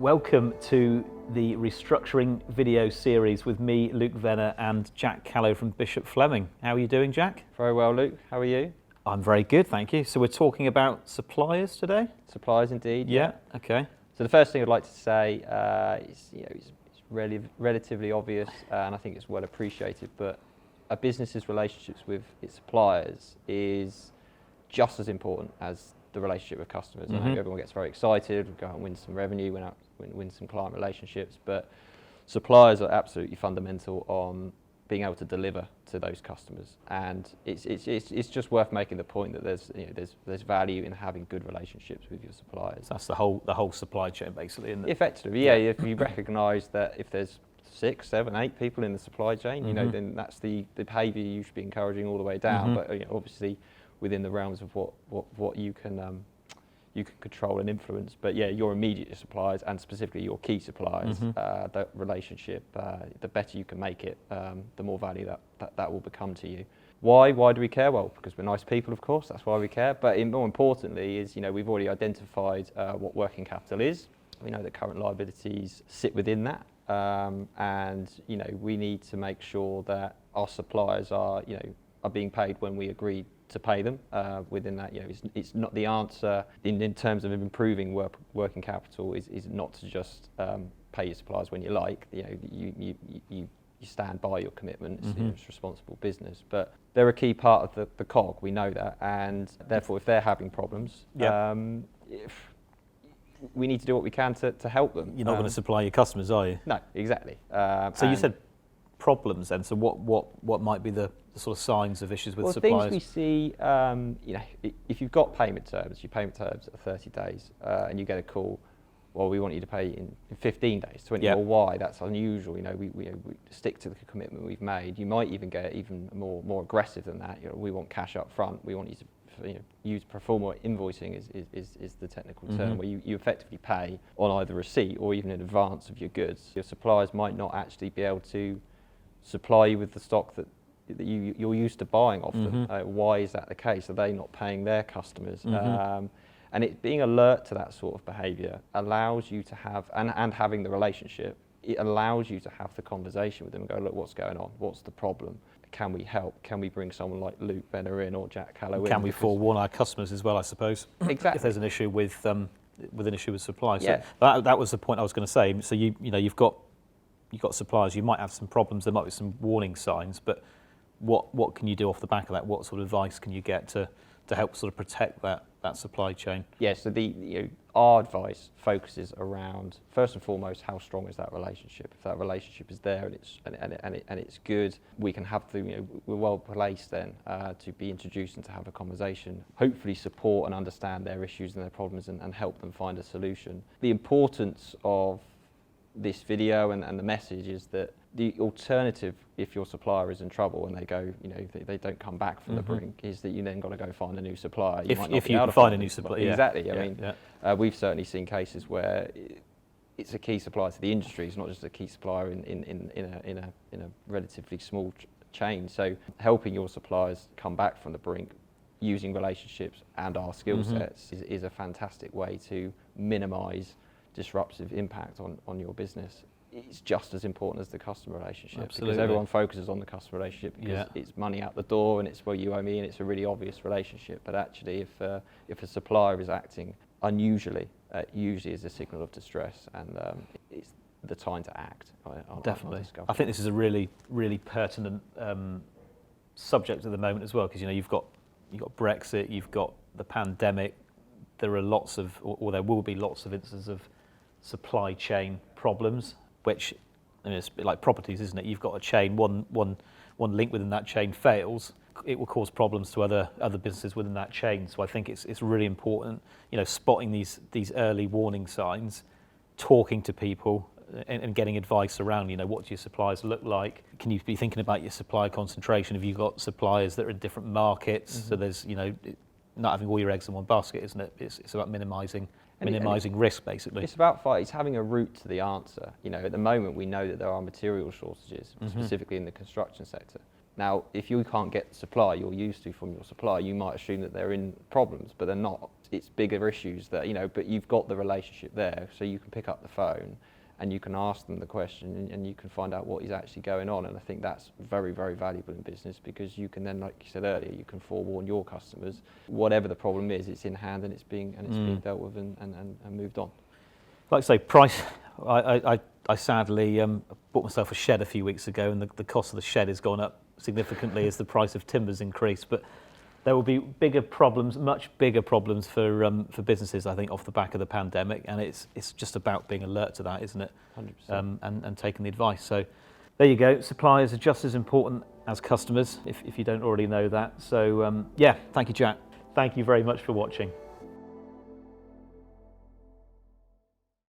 Welcome to the Restructuring video series with me, Luke Venner, and Jack Callow from Bishop Fleming. How are you doing, Jack? Very well, Luke. How are you? I'm very good, thank you. So we're talking about suppliers today? Suppliers, indeed. Yeah, okay. So the first thing I'd like to say is, it's relatively obvious, and I think it's well appreciated, but a business's relationships with its suppliers is just as important as the relationship with customers. I know everyone gets very excited, we go out and win some revenue, win some client relationships, but suppliers are absolutely fundamental on being able to deliver to those customers. And it's just worth making the point that there's value in having good relationships with your suppliers. So that's the whole supply chain, basically, isn't it? Effectively, yeah. If you recognise that if there's 6, 7, 8 people in the supply chain, then that's the behaviour you should be encouraging all the way down. But obviously, within the realms of what you can control and influence. But yeah, your immediate suppliers and specifically your key suppliers, that relationship, the better you can make it, the more value that will become to you. Why do we care? Well, because we're nice people, of course. That's why we care. But more importantly, is we've already identified what working capital is. We know that current liabilities sit within that, and we need to make sure that our suppliers are being paid when we agree to pay them within that. It's not the answer in terms of improving working capital is not to just pay your suppliers when you like. You stand by your commitments. It's responsible business, but they're a key part of the cog. We know that, and therefore, if they're having problems, we need to do what we can to help them. You're not going to supply your customers, are you? No, exactly. So you said problems then. So what might be the sort of signs of issues with suppliers? Things we see, if you've got payment terms, your payment terms are 30 days, and you get a call, well, we want you to pay in 15 days, 20, or why, that's unusual. We stick to the commitment we've made. You might even get even more aggressive than that. We want cash up front. We want you to use pro forma invoicing is the technical term, where you effectively pay on either receipt or even in advance of your goods. Your suppliers might not actually be able to supply you with the stock that you're used to buying off them. Why is that the case? Are they not paying their customers? And it being alert to that sort of behaviour allows you to have, and having the relationship, it allows you to have the conversation with them and go, look, what's going on? What's the problem? Can we help? Can we bring someone like Luke Venner in or Jack Callow in? Can we forewarn our customers as well, I suppose? Exactly. If there's an issue with supply. Yeah. So that was the point I was going to say. So you've got suppliers. You might have some problems. There might be some warning signs, but what can you do off the back of that? What sort of advice can you get to help sort of protect that supply chain? Yeah, so our advice focuses around, first and foremost, how strong is that relationship? If that relationship is there and it's good, we can have we're well placed then to be introduced and to have a conversation, hopefully support and understand their issues and their problems and help them find a solution. The importance of this video and the message is that the alternative, if your supplier is in trouble and they go, they don't come back from the brink, is that you then got to go find a new supplier. If you can find a new supplier. Exactly. I mean, we've certainly seen cases where it's a key supplier to the industry. It's not just a key supplier in a relatively small chain. So helping your suppliers come back from the brink using relationships and our skill sets is a fantastic way to minimise disruptive impact on your business. It's just as important as the customer relationship. Absolutely. Because everyone focuses on the customer relationship because it's money out the door and it's, well, you owe me, and it's a really obvious relationship. But actually, if a supplier is acting unusually, usually is a signal of distress, and it's the time to act. Definitely. On discovery. I think this is a really, really pertinent subject at the moment as well, because you've got Brexit, you've got the pandemic. There are lots of, or there will be lots of instances of supply chain problems, which, it's a bit like properties, isn't it? You've got a chain, one link within that chain fails, it will cause problems to other businesses within that chain. So I think it's really important, spotting these early warning signs, talking to people and getting advice around, what do your suppliers look like? Can you be thinking about your supplier concentration? Have you got suppliers that are in different markets? So there's, not having all your eggs in one basket, isn't it? It's about minimising risk, basically. It's about it's having a route to the answer. At the moment we know that there are material shortages, specifically in the construction sector. Now, if you can't get the supply you're used to from your supplier, you might assume that they're in problems, but they're not. It's bigger issues that, but you've got the relationship there, so you can pick up the phone and you can ask them the question and you can find out what is actually going on. And I think that's very, very valuable in business, because you can then, like you said earlier, you can forewarn your customers. Whatever the problem is, it's in hand and it's being dealt with and moved on. Like I say, price. I sadly bought myself a shed a few weeks ago, and the cost of the shed has gone up significantly as the price of timber's increased. But there will be bigger problems, much bigger problems for businesses, I think, off the back of the pandemic. And it's just about being alert to that, isn't it? 100%. And taking the advice. So there you go. Suppliers are just as important as customers, if you don't already know that. So yeah, thank you, Jack. Thank you very much for watching.